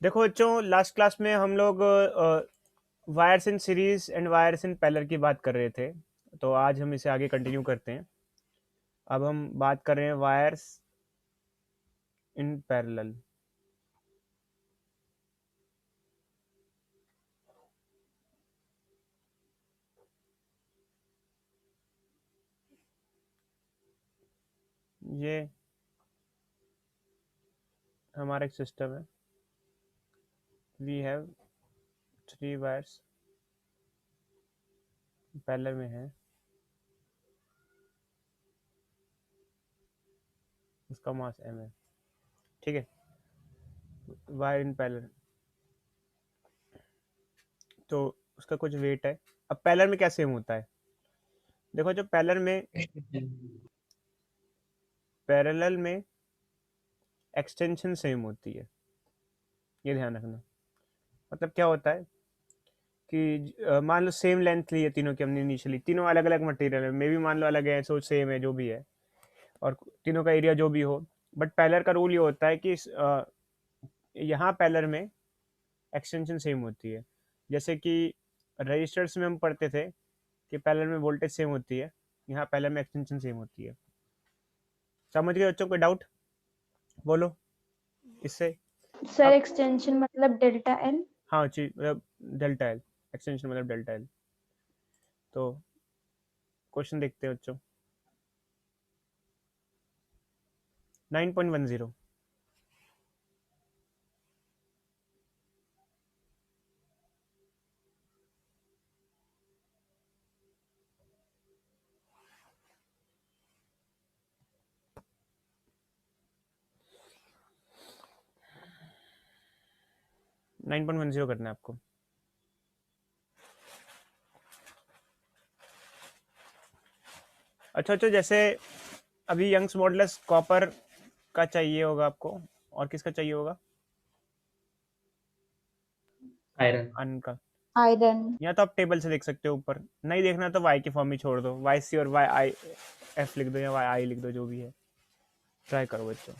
देखो बच्चों, last class में हम लोग wires in series and wires in parallel की बात कर रहे थे। तो आज हम इसे आगे कंटिन्यू करते हैं। अब हम बात कर रहे हैं वायर्स इन पैरेलल। ये हमारा एक सिस्टम है। वी हैव 3 वायर्स पैरेलल में है, उसका मास m है। ठीक है, वायर इन पैरेलल, तो उसका कुछ वेट है। अब पैरेलल में क्या सेम होता है? देखो, जो पैरेलल में एक्सटेंशन सेम होती है, ये ध्यान रखना। मतलब क्या होता है कि मान लो सेम लेंथ ली है तीनों की हमने इनिशियली, तीनों अलग अलग मटेरियल है, मे भी मान लो अलग है, सो सेम है जो भी है, और तीनों का एरिया जो भी हो। बट पैरेलल का रूल ये होता है कि यहाँ पैरेलल में एक्सटेंशन सेम होती है। जैसे कि रजिस्टर्स में हम पढ़ते थे कि पैरेलल में वोल्टेज सेम होती है, यहाँ पैरेलल में एक्सटेंशन सेम होती है। समझ गए बच्चों? कोई डाउट बोलो इससे। सर अब एक्सटेंशन मतलब डेल्टा एल। हाँ जी, मतलब डेल्टा एल, एक्सटेंशन मतलब डेल्टा एल। तो क्वेश्चन देखते हैं बच्चों। 9.10, 9.10 करना है आपको। अच्छा अच्छा, जैसे अभी यंग्स मॉडुलस कॉपर का चाहिए होगा आपको, और किसका चाहिए होगा? आयरन। अन का। आयरन। या तो आप टेबल से देख सकते हो ऊपर, नहीं देखना तो वाई की फॉर्म ही छोड़ दो, वाई सी और वाई आई एफ लिख दो या वाई आई लिख दो, जो भी है। ट्राई करो बच्चों।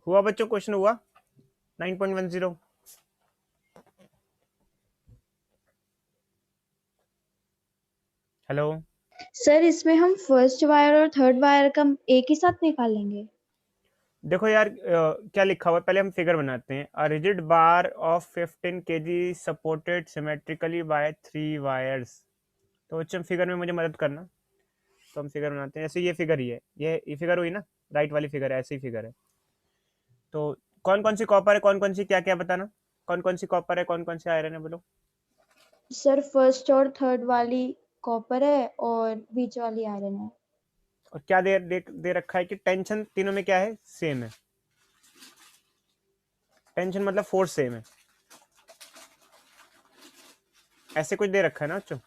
हुआ बच्चों? क्वेश्चन हुआ 9.10? हेलो। सर इसमें हम फर्स्ट वायर और थर्ड वायर का एक ही साथ निकालेंगे? देखो यार, क्या लिखा हुआ है, पहले हम फिगर बनाते हैं। A rigid bar of 15 kg supported symmetrically by 3 wires. तो बच्चों फिगर में मुझे मदद करना। तो हम फिगर बनाते हैं, जैसे ये फिगर ही है, ये फिगर हुई ना, राइट वाली फिगर है, ऐसी फिगर है। तो कौन कौन सी कॉपर है, कौन कौन सी क्या क्या बताना, कौन कौन सी कॉपर है, कौन कौन सी आयरन है, बोलो। सर फर्स्ट और थर्ड वाली कॉपर है और बीच वाली आयरन है। और क्या दे रखा है कि टेंशन तीनों में क्या है, सेम है। टेंशन मतलब फोर्स सेम है, ऐसे कुछ दे रखा है ना बच्चों।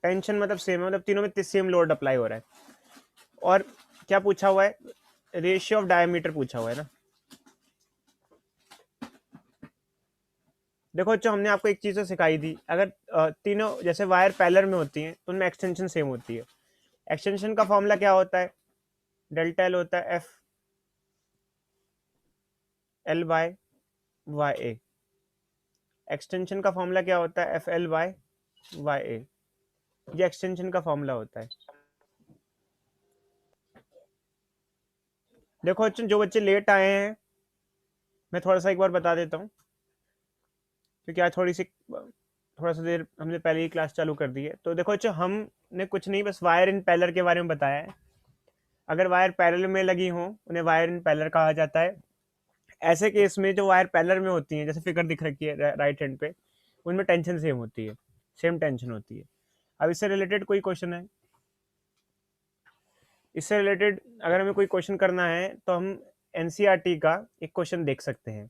टेंशन मतलब सेम है, मतलब तीनों में सेम लोड अप्लाई हो रहा है। और क्या पूछा हुआ है, रेशियो ऑफ डायमीटर पूछा हुआ है ना। देखो बच्चों, हमने आपको एक चीज तो सिखाई थी, अगर तीनों जैसे वायर पैरेलल में होती हैं तो उनमें एक्सटेंशन सेम होती है। एक्सटेंशन का फॉर्मूला क्या होता है, डेल्टा एल होता है F L by Y A. Extension का फॉर्मूला क्या होता है, F L by Y A. ये एक्सटेंशन का फॉर्मूला होता है। देखो बच्चों, जो बच्चे लेट आए हैं मैं थोड़ा सा एक बार बता देता हूँ, क्योंकि आज थोड़ा सा देर हमने पहले ही क्लास चालू कर दी है। तो देखो बच्चों, हमने कुछ नहीं, बस वायर इन पैरेलल के बारे में बताया है। अगर वायर पैरेलल में लगी हो उन्हें वायर इन पैरेलल कहा जाता है। ऐसे केस में जो वायर पैरेलल में होती हैं, जैसे फिगर दिख रखी है राइट हैंड पे, उनमें टेंशन सेम होती है, सेम टेंशन होती है। अब इससे रिलेटेड कोई क्वेश्चन है, इससे रिलेटेड अगर हमें कोई क्वेश्चन करना है तो हम एनसीईआरटी का एक क्वेश्चन देख सकते हैं।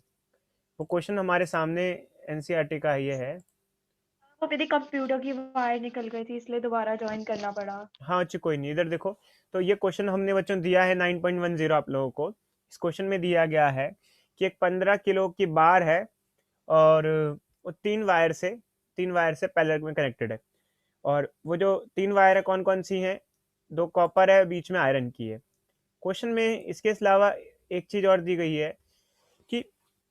वो क्वेश्चन हमारे सामने एनसीईआरटी का ये है। तो मेरी कंप्यूटर की वायर निकल गई थी इसलिए दोबारा ज्वाइन करना पड़ा। हाँ अच्छा, कोई नहीं, इधर देखो। तो ये क्वेश्चन हमने बच्चों दिया है 9.10 आप लोगों को। इस क्वेश्चन में दिया गया है कि एक 15 किलो की बार है और वो तीन वायर से पैरेलल में कनेक्टेड है। और वो जो तीन वायर है कौन कौन सी हैं, दो कॉपर है, बीच में आयरन की है। क्वेश्चन में इसके अलावा एक चीज और दी गई है कि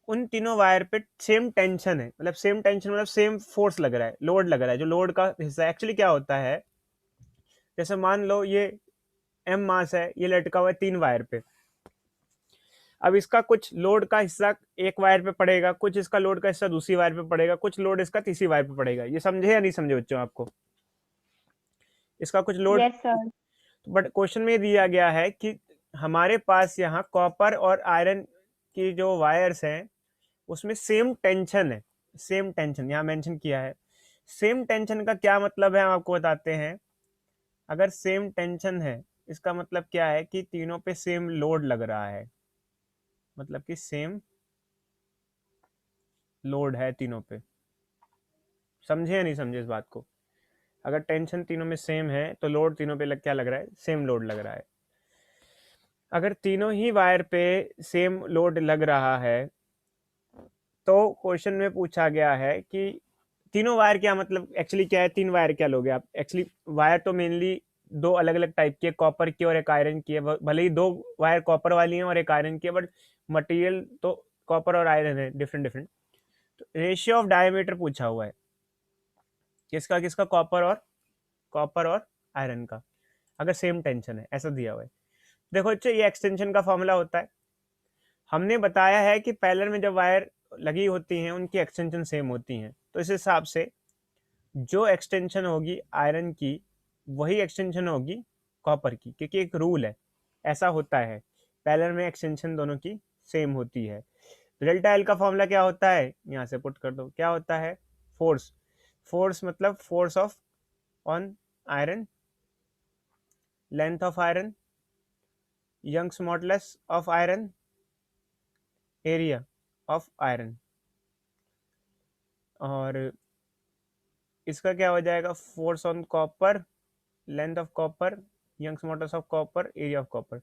उन तीनों वायर पे सेम टेंशन है, मतलब सेम टेंशन मतलब सेम फोर्स लग रहा है, लोड लग रहा है। जो लोड का हिस्सा एक्चुअली क्या होता है, जैसे मान लो ये एम मास है, ये लटका हुआ है तीन वायर पे। अब इसका कुछ लोड का हिस्सा एक वायर पे पड़ेगा, कुछ इसका लोड का हिस्सा दूसरी वायर पे पड़ेगा, कुछ लोड इसका तीसरी वायर पे पड़ेगा। ये समझे या नहीं समझे बच्चों आपको, इसका कुछ load. Yes sir. But question में दिया गया है कि हमारे पास यहाँ कॉपर और आयरन की जो वायर्स हैं उसमें सेम टेंशन है। सेम टेंशन यहाँ मेंशन किया है। सेम टेंशन का क्या मतलब है हम आपको बताते हैं। अगर सेम टेंशन है इसका मतलब क्या है कि तीनों पे सेम लोड लग रहा है, मतलब कि सेम लोड है तीनों पे। समझे या नहीं समझे इस बात को। अगर टेंशन तीनों में सेम है तो लोड तीनों पे क्या लग रहा है, सेम लोड लग रहा है। अगर तीनों ही वायर पे सेम लोड लग रहा है तो क्वेश्चन में पूछा गया है कि तीनों वायर क्या मतलब एक्चुअली क्या है, तीन वायर क्या लोगे आप एक्चुअली। वायर तो मेनली दो अलग अलग टाइप की है, कॉपर की और एक आयरन की है। भले ही दो वायर कॉपर वाली हैं और एक आयरन की है, बट मटेरियल तो कॉपर और आयरन है, डिफरेंट डिफरेंट। तो रेशियो ऑफ डायमीटर पूछा हुआ है, किसका किसका, कॉपर और आयरन का, अगर सेम टेंशन है, ऐसा दिया हुआ है। देखो बच्चों, ये एक्सटेंशन का फॉर्मूला होता है। हमने बताया है कि पैरेलल में जब वायर लगी होती हैं उनकी एक्सटेंशन सेम होती हैं, तो इस हिसाब से जो एक्सटेंशन होगी आयरन की वही एक्सटेंशन होगी कॉपर की, क्योंकि एक रूल है, ऐसा होता है, पैरेलल में एक्सटेंशन दोनों की सेम होती है। डेल्टा एल का फॉर्मूला क्या होता है, यहाँ से पुट कर दो, क्या होता है, फोर्स। फोर्स मतलब force of on iron, length of iron, Young's modulus of iron, area of iron. और इसका क्या हो जाएगा, force on copper, length of copper, Young's modulus of copper, area of copper.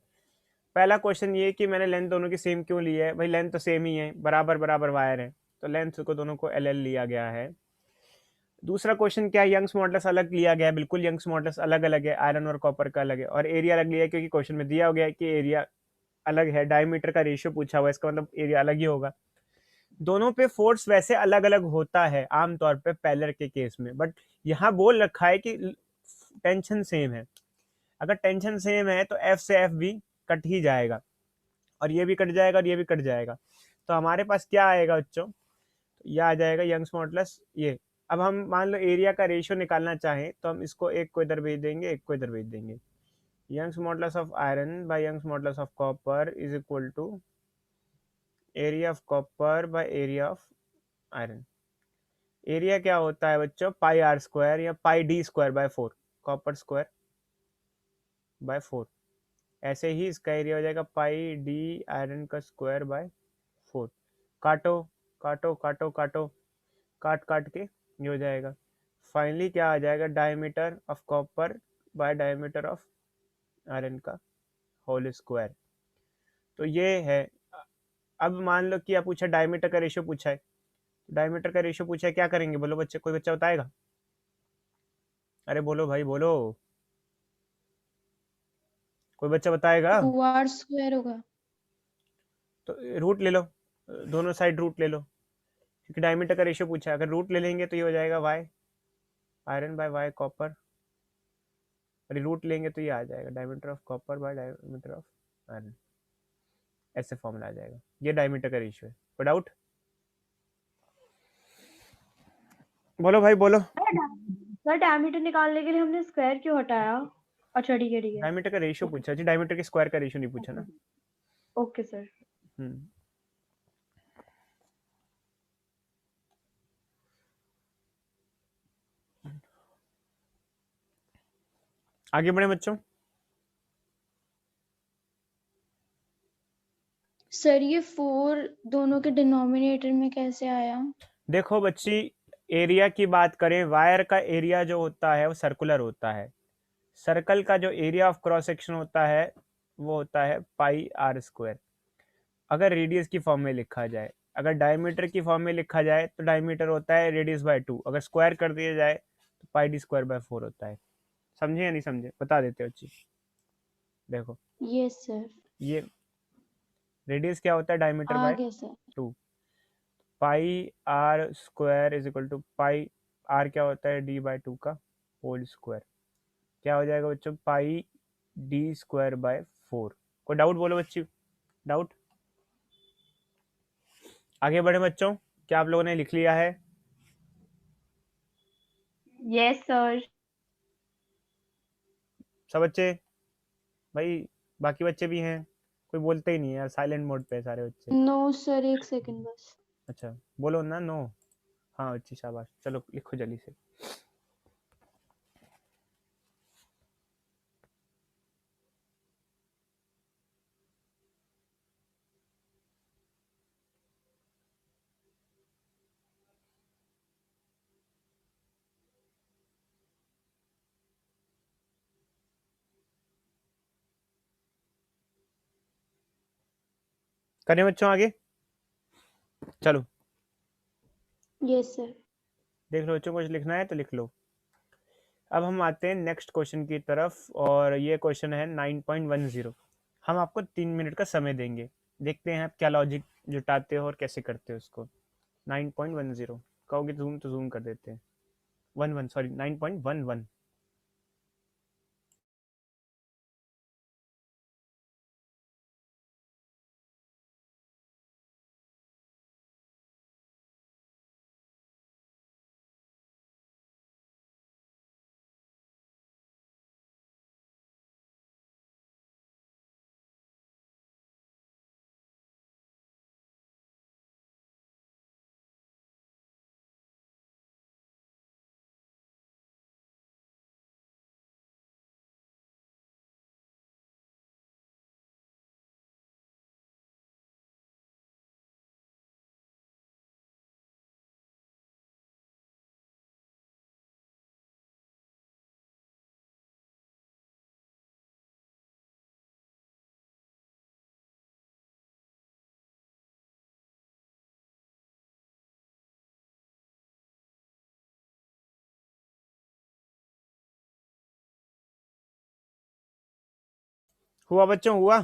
पहला क्वेश्चन ये कि मैंने लेंथ दोनों की सेम क्यों ली है, भाई लेंथ तो सेम ही है, बराबर बराबर वायर है, तो लेंथ को दोनों को एल एल लिया गया है। दूसरा क्वेश्चन क्या है, यंग्स मॉडुलस अलग लिया गया है, बिल्कुल यंग्स मॉडुलस अलग अलग है, आयरन और कॉपर का अलग है। और एरिया अलग लिया है क्योंकि क्वेश्चन में दिया हो गया है कि एरिया अलग है, डायमीटर का रेशियो पूछा हुआ है, इसका मतलब एरिया अलग ही होगा। दोनों पे फोर्स वैसे अलग अलग होता है आमतौर पे पैरेलल के केस में, बट यहाँ बोल रखा है कि टेंशन सेम है। अगर टेंशन सेम है तो एफ से एफ भी कट ही जाएगा, और ये भी कट जाएगा और ये भी कट जाएगा। तो हमारे पास क्या आएगा बच्चों, ये आ जाएगा यंग्स मॉडुलस ये। अब हम मान लो एरिया का रेशियो निकालना चाहें तो हम इसको एक को इधर भेज देंगे, एक को इधर भेज देंगे। Young's modulus of iron by Young's modulus of copper is equal to area of copper by area of iron. Area क्या होता है बच्चों, पाई आर स्क्वायर या pi D square by 4, copper square by 4। ऐसे ही इसका एरिया हो जाएगा पाई डी आयरन का स्क्वायर बाय 4। काटो काटो काटो काटो, काट काट के ये हो जाएगा। फाइनली क्या आ जाएगा, diameter of copper by diameter of iron का होल स्क्वायर। तो ये है। अब मान लो कि आप पूछा डायमीटर का रेशियो पूछा है, डायमीटर का रेशियो पूछा है, क्या करेंगे बोलो बच्चे, कोई बच्चा बताएगा? अरे बोलो भाई बोलो, कोई बच्चा बताएगा? 2r स्क्वायर होगा। तो रूट ले लो, दोनों साइड रूट ले लो, क्योंकि डायमीटर का रेशियो पूछा है। अगर रूट ले लेंगे तो ये हो जाएगा Y iron by Y copper, और रूट लेंगे तो ये आ जाएगा diameter of copper by diameter of iron. ऐसे फॉर्मूला आ जाएगा। ये डायमीटर का रेशियो है। कोई डाउट? बोलो भाई बोलो। सर डायमीटर निकालने के लिए हमने स्क्वायर क्यों हटाया? अच्छा ठीक है ठीक है। डायमीटर का रेशियो पूछा जी, डायमीटर के स्क्वायर का रेशियो नहीं पूछा ना। Okay sir. हम्म। आगे बढ़े बच्चों। सर ये 4 दोनों के डिनोमिनेटर में कैसे आया? देखो बच्ची, एरिया की बात करें, वायर का एरिया जो होता है वो सर्कुलर होता है। सर्कल का जो एरिया ऑफ क्रॉस सेक्शन होता है वो होता है पाई आर स्क्वायर, अगर रेडियस की फॉर्म में लिखा जाए। अगर डायमीटर की फॉर्म में लिखा जाए तो डायमीटर होता है रेडियस बाय 2, अगर स्क्वायर कर दिया जाए तो पाई डी स्क्वायर बाय 4 होता है। समझे या नहीं समझे, बता देते हो अच्छी। देखो यस सर। ये रेडियस क्या होता है, डायमीटर बाय आगे sir. 2। Pi R square is equal to pi, R क्या होता है, डी बाय 2 का होल स्क्वायर। क्या हो जाएगा बच्चों, पाई डी स्क्वायर बाय 4। कोई डाउट बोलो बच्ची, डाउट? आगे बढ़े बच्चों, क्या आप लोगों ने लिख लिया है? Yes sir. सब बच्चे? भाई बाकी बच्चे भी हैं, कोई बोलते ही नहीं है यार, साइलेंट मोड पे है सारे बच्चे। नो सर, एक सेकंड बस। अच्छा बोलो ना, नो। हाँ अच्छी शाबाश, चलो लिखो जल्दी से। करें बच्चों आगे, चलो यस सर। देख लो बच्चों, कुछ लिखना है तो लिख लो। अब हम आते हैं नेक्स्ट क्वेश्चन की तरफ, और ये क्वेश्चन है 9.10। हम आपको 3 मिनट का समय देंगे, देखते हैं आप क्या लॉजिक जुटाते हो और कैसे करते हो उसको। 9.10 कहोगे जूम तो जूम कर देते हैं। 11 सॉरी 9.11। हुआ बच्चों, हुआ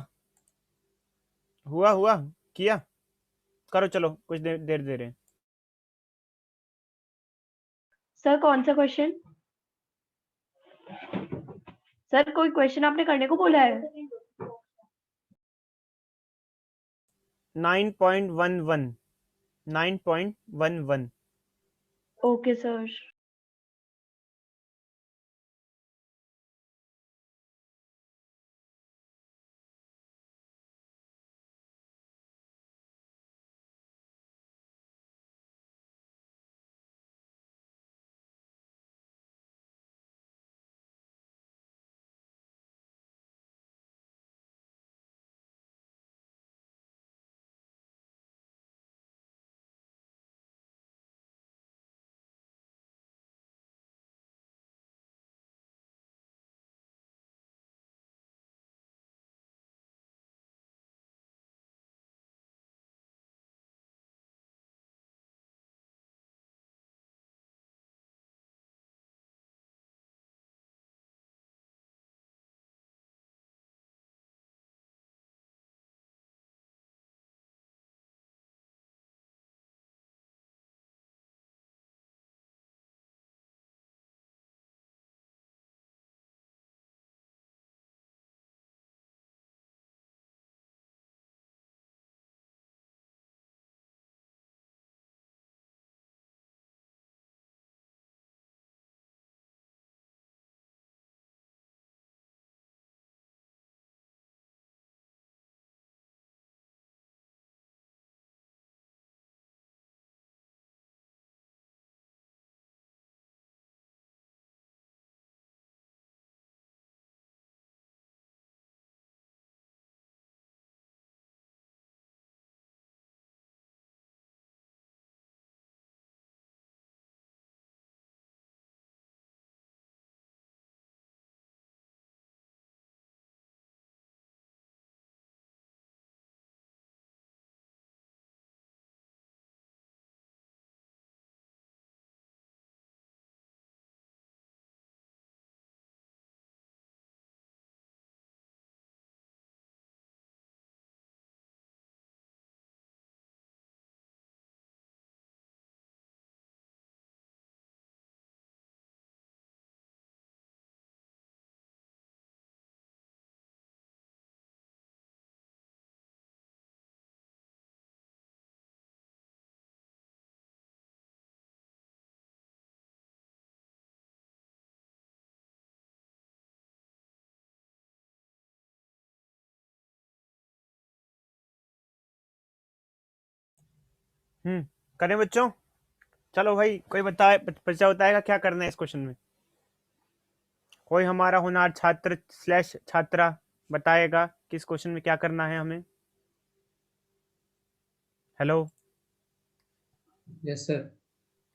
हुआ हुआ, किया? करो चलो, कुछ देर देर दे रहे हैं। सर कौन सा क्वेश्चन? सर कोई क्वेश्चन आपने करने को बोला है? 9.11, 9.11। Okay sir. करें बच्चों? चलो भाई, कोई बताएगा क्या करना है इस क्वेश्चन में? कोई हमारा होनहार छात्र स्लैश छात्रा बताएगा कि इस क्वेश्चन में क्या करना है हमें? Hello, yes sir.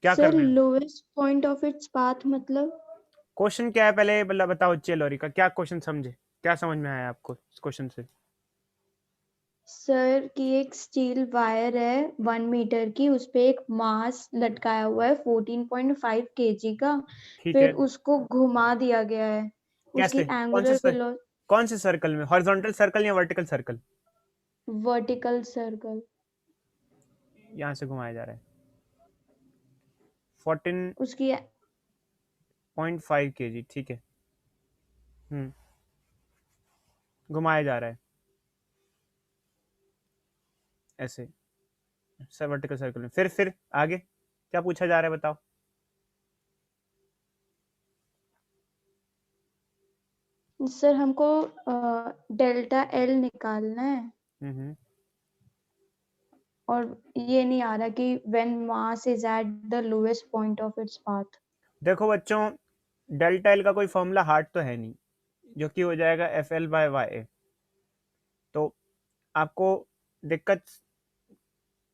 क्या सर करना है? Lowest point of its path मतलब? क्वेश्चन क्या है पहले बताओ चेलोरी का, क्या क्वेश्चन समझे, क्या समझ में आया आपको इस क्वेश्चन से? सर कि एक स्टील वायर है 1 मीटर की, उस पे एक मास लटकाया हुआ है 14.5 kg का। ठीक फिर है, उसको घुमा दिया गया है। कैसे? उसकी एंगुलर कौन से सर्कल में, हॉरिजॉन्टल सर्कल या वर्टिकल सर्कल? Vertical circle. यहाँ से घुमाया जा रहा है 14.5 उसकी kg, ठीक है। घुमाया जा रहा है ऐसे सब वर्टिकल सर्कल में। फिर आगे क्या पूछा जा रहा है बताओ? सर हमको डेल्टा एल निकालना है, हम्म और ये नहीं आ रहा कि when mass is at the lowest point of its path. देखो बच्चों, डेल्टा एल का कोई फॉर्मूला हार्ड तो है नहीं, जो कि हो जाएगा एफ एल बाय वाई ए। तो आपको दिक्कत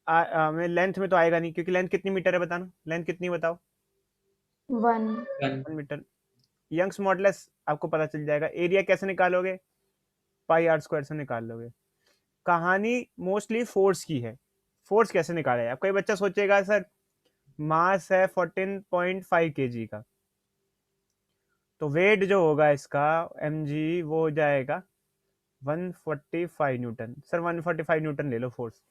में लेंथ में तो आएगा नहीं, क्योंकि लेंथ कितनी मीटर है बताना, लेंथ कितनी बताओ? 1। 1 मीटर। यंग्स मॉडुलस आपको पता चल जाएगा। एरिया कैसे निकालोगे? पाई आर स्क्वायर से निकाल लोगे। कहानी मोस्टली फोर्स की है। फोर्स कैसे निकाला है? अब कोई बच्चा सोचेगा सर मास है 14.5 kg का, तो वेट जो होगा इसका mg वो हो जाएगा 145 न्यूटन। सर 145 न्यूटन ले लो फोर्स।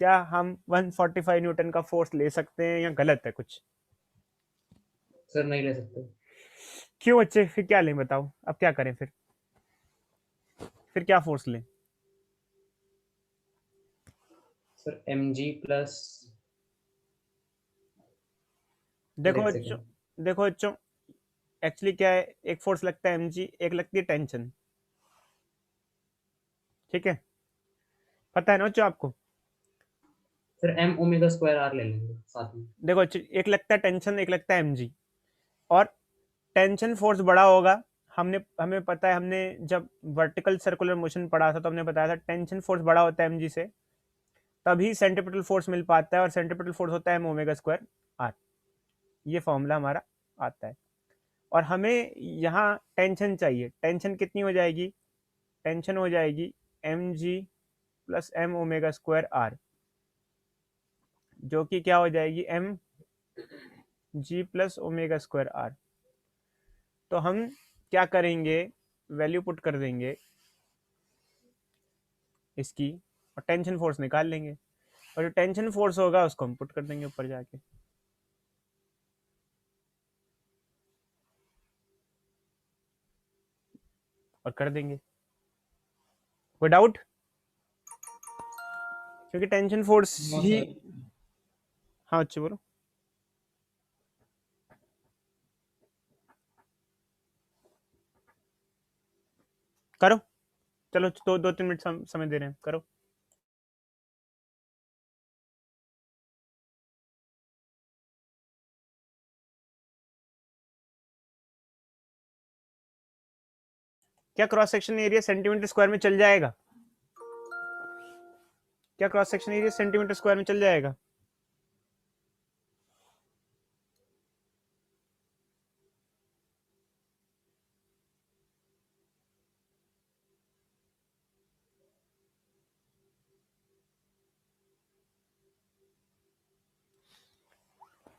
क्या हम 145 न्यूटन का फोर्स ले सकते हैं या गलत है कुछ? सर नहीं ले सकते। क्यों बच्चे, फिर क्या लें बताओ, अब क्या करें फिर क्या फोर्स लें? सर mg प्लस, सर देखो एक बच्चों, सेकेंड। देखो बच्चों, एक्चुअली क्या है, एक फोर्स लगता है mg, एक लगती है टेंशन। ठीक है, पता है ना बच्चों आपको? Sir m omega square r ले लेंगे साथ में। देखो बच्चों, एक लगता है टेंशन, एक लगता है mg। और टेंशन फोर्स बड़ा होगा। हमें पता है, हमने जब वर्टिकल सर्कुलर मोशन पढ़ा था तो हमने बताया था टेंशन फोर्स बड़ा होता है mg से, तभी सेंट्रीपिटल फोर्स मिल पाता है, और सेंट्रीपिटल फोर्स होता है m ओमेगा स्क्वायर r। ये फॉर्मूला हमारा आता है। और हमें यहाँ टेंशन चाहिए। टेंशन कितनी हो जाएगी? टेंशन हो जाएगी mg plus m omega square r, जो कि क्या हो जाएगी m g plus omega square r। तो हम क्या करेंगे, वैल्यू पुट कर देंगे इसकी, और टेंशन फोर्स निकाल लेंगे, और जो टेंशन फोर्स होगा उसको हम पुट कर देंगे ऊपर जाके। और कर देंगे। कोई डाउट? क्योंकि टेंशन फोर्स नो ही। सर। हाँ अच्छे बोलो। करो, चलो 2-3 मिनट समय दे रहे हैं, करो। क्या cross section area centimetre square में चल जाएगा? क्या cross section area centimetre square में चल जाएगा?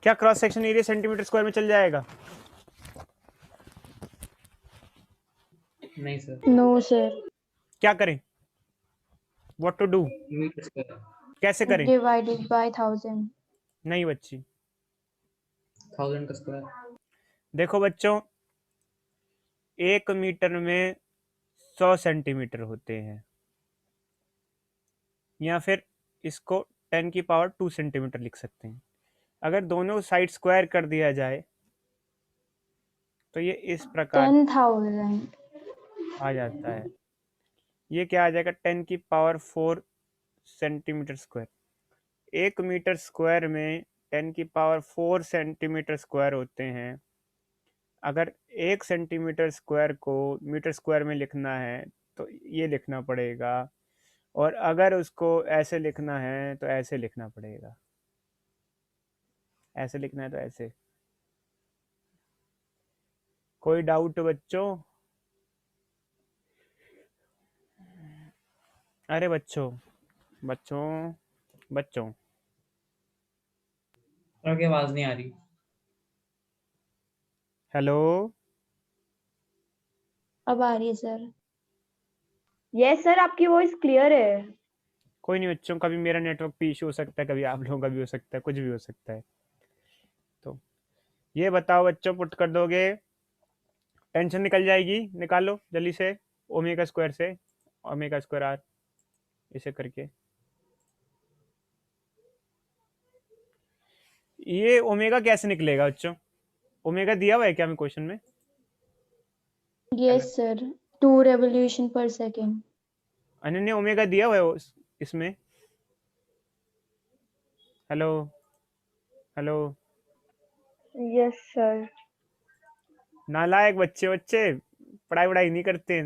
क्या cross section area centimetre square में चल जाएगा? नहीं सर। No sir. क्या करें? What to do? Metre square. कैसे करें? Divided by 1000। नहीं बच्ची, 1000 का स्क्वायर। देखो बच्चों, 1 मीटर में 100 सेंटीमीटर होते हैं, या फिर इसको 10 की पावर 2 सेंटीमीटर लिख सकते हैं। अगर दोनों साइड स्क्वायर कर दिया जाए तो ये इस प्रकार 10,000। आ जाता है। ये क्या आ जाएगा? 10 की power 4 centimetre square. 1 metre square में 10⁴ सेंटीमीटर स्क्वायर होते हैं। अगर 1 सेंटीमीटर स्क्वायर को मीटर स्क्वायर में लिखना है तो ये लिखना पड़ेगा, और अगर उसको ऐसे लिखना है तो ऐसे लिखना पड़ेगा। ऐसे लिखना है तो ऐसे। कोई डाउट बच्चों? अरे बच्चों, बच्चों, बच्चों, सर की आवाज नहीं आ रही। हेलो। अब आ रही है सर। यस सर, आपकी वॉइस क्लियर है। कोई नहीं बच्चों, कभी मेरा नेटवर्क भी इशू हो सकता है, कभी आप लोगों का भी हो सकता है, कुछ भी हो सकता है। तो ये बताओ बच्चों, पुट कर दोगे? टेंशन निकल जाएगी, निकालो जल्दी से। ओमेगा स्क्वायर से ओमेगा स्क्वायर आर इसे करके। ये ओमेगा कैसे निकलेगा बच्चों? ओमेगा दिया हुआ है क्या हमें क्वेश्चन में? Yes sir, 2 revolution per second। Ananya omega दिया हुआ है इसमें? Hello, hello. Yes sir. नालायक बच्चे, बच्चे पढ़ाई वढ़ाई नहीं करते,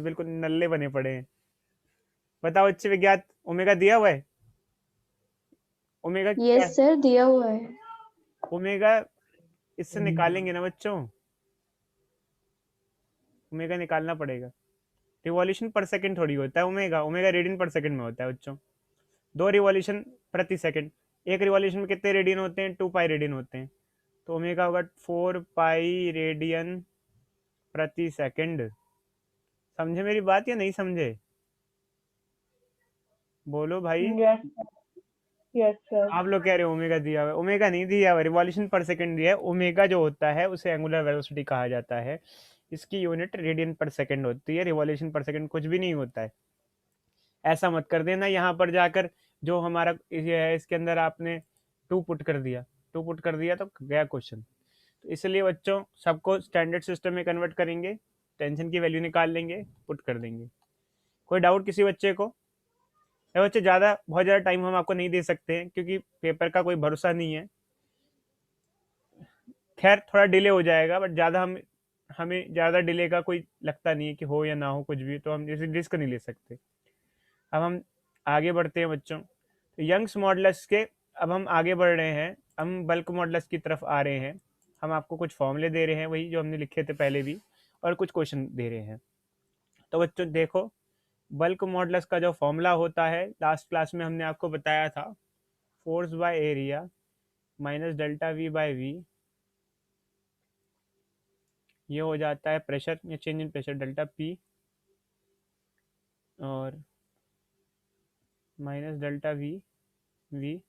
बिल्कुल नल्ले बने पड़े हैं। बताओ बच्चे, विज्ञात ओमेगा दिया हुआ है? ओमेगा क्या? यस सर, दिया हुआ है। ओमेगा इससे निकालेंगे ना बच्चों, ओमेगा निकालना पड़ेगा। रिवॉल्यूशन पर सेकंड थोड़ी होता है ओमेगा, ओमेगा रेडियन पर सेकंड में होता है बच्चों। 2 रिवॉल्यूशन प्रति सेकंड। एक रिवॉल्यूशन में कितने रेडियन होते हैं? 2 पाई रेडियन होते हैं। तो ओमेगा होगा 4 पाई रेडियन प्रति सेकंड। समझे मेरी बात या नहीं समझे? बोलो भाई। Yes, yes sir. आप लोग कह रहे हो ओमेगा दिया हुआ है, ओमेगा नहीं दिया हुआ, रिवॉल्यूशन पर सेकंड दिया है। ओमेगा जो होता है उसे एंगुलर वेलोसिटी कहा जाता है। इसकी यूनिट रेडियन पर सेकंड होती है, रिवॉल्यूशन पर सेकंड कुछ भी नहीं होता है। ऐसा मत कर देना यहाँ पर जाकर, जो हमारा ये है इसके अंदर आपने 2 पुट कर दिया, 2 पुट कर दिया तो गया क्वेश्चन। तो इसलिए बच्चों सबको स्टैंडर्ड सिस्टम में कन्वर्ट करेंगे, टेंशन की वैल्यू निकाल लेंगे, पुट कर देंगे। कोई डाउट किसी बच्चे को? है बच्चे, ज़्यादा बहुत ज़्यादा टाइम हम आपको नहीं दे सकते हैं क्योंकि पेपर का कोई भरोसा नहीं है। खैर थोड़ा डिले हो जाएगा, बट ज़्यादा हमें ज़्यादा डिले का कोई लगता नहीं है कि हो या ना हो कुछ भी, तो हम जैसे रिस्क नहीं ले सकते। अब हम आगे बढ़ते हैं बच्चों। तो यंग्स मॉडुलस के अब हम आगे बढ़ रहे हैं, हम बल्क मॉडुलस की तरफ आ रहे हैं। हम आपको कुछ फॉर्मूले दे रहे हैं, वही जो हमने लिखे थे पहले भी, और कुछ क्वेश्चन दे रहे हैं। तो बच्चों देखो, बल्क मॉडुलस का जो फॉर्मूला होता है, लास्ट क्लास में हमने आपको बताया था, force by area minus delta V by V, ये हो जाता है प्रेशर या change in pressure delta P, और माइनस डेल्टा वी वी।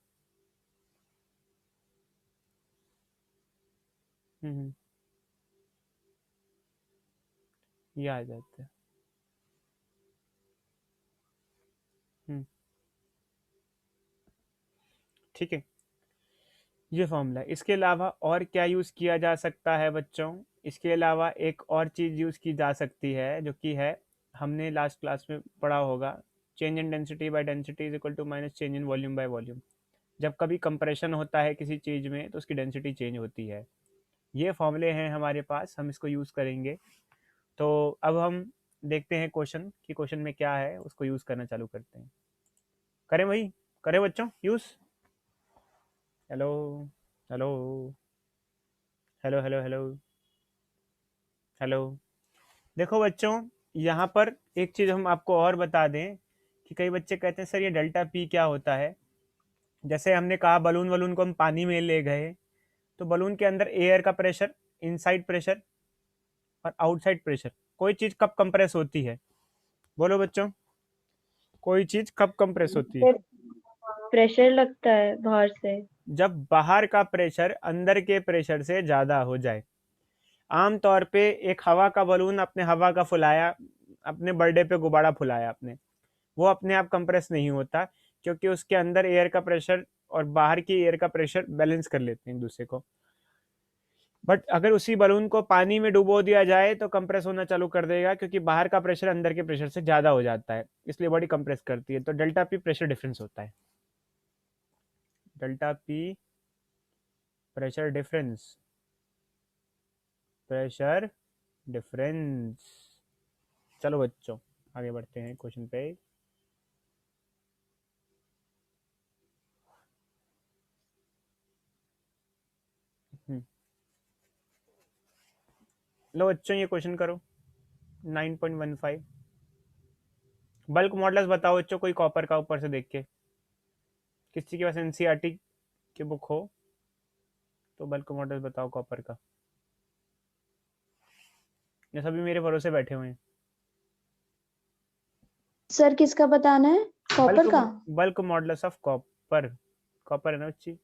ये आ जाता है। ठीक है, ये फॉर्मूला। इसके अलावा और क्या यूज़ किया जा सकता है बच्चों? इसके अलावा एक और चीज़ यूज़ की जा सकती है, जो कि है, हमने लास्ट क्लास में पढ़ा होगा, change in density by density is equal to minus change in volume by volume. जब कभी कंप्रेशन होता है किसी चीज़ में तो उसकी डेंसिटी चेंज होती है। ये फॉर्मूले हैं हमारे पास, हम इसको यूज़ करेंगे। तो अब हम देखते हैं क्वेश्चन कि क्वेश्चन में क्या है, उसको यूज़ करना चालू करते हैं। करें भाई, करें बच्चों use. Hello, hello, hello, hello, hello, hello. देखो बच्चों, यहाँ पर एक चीज़ हम आपको और बता दें कि कई बच्चे कहते हैं सर ये डेल्टा पी क्या होता है। जैसे हमने कहा बलून वलून को हम पानी में ले गए, तो बलून के अंदर एयर का प्रेशर, इनसाइड प्रेशर और आउटसाइड प्रेशर, कोई चीज़ कब कंप्रेस होती है? बोलो बच्चों, कोई चीज़ कब कंप्रेस होती है? प्रेशर लगता है बाहर से। जब बाहर का प्रेशर अंदर के प्रेशर से ज़्यादा हो जाए। आम तौर पे एक हवा का बलून अपने हवा का फुलाया, अपने बर्थडे पे गुब्बारा फुलाया आपने, वो अपने आप कंप्रेस नहीं होता, क्योंकि उसके अंदर एयर का प्रेशर और बाहर की एयर का प्रेशर बैलेंस कर लेते हैं एक दूसरे को। बट अगर उसी बलून को पानी में डुबो दिया जाए तो कंप्रेस होना चालू कर देगा, क्योंकि बाहर का प्रेशर अंदर के प्रेशर से ज़्यादा हो जाता है, इसलिए बॉडी कंप्रेस करती है। तो डेल्टा पी प्रेशर डिफरेंस होता है। Delta P pressure difference, pressure difference. चलो बच्चों आगे बढ़ते हैं क्वेश्चन पे। लो बच्चों ये क्वेश्चन करो 9.15। बल्क मॉडल्स बताओ बच्चों, कोई कॉपर का ऊपर से देख के, किसी के पास एनसीईआरटी की बुक हो तो बल्क मॉडल्स बताओ कॉपर का। ये सभी मेरे भरोसे बैठे हुए हैं। सर किसका बताना है? कॉपर का? Bulk models of copper, copper है ना बच्ची?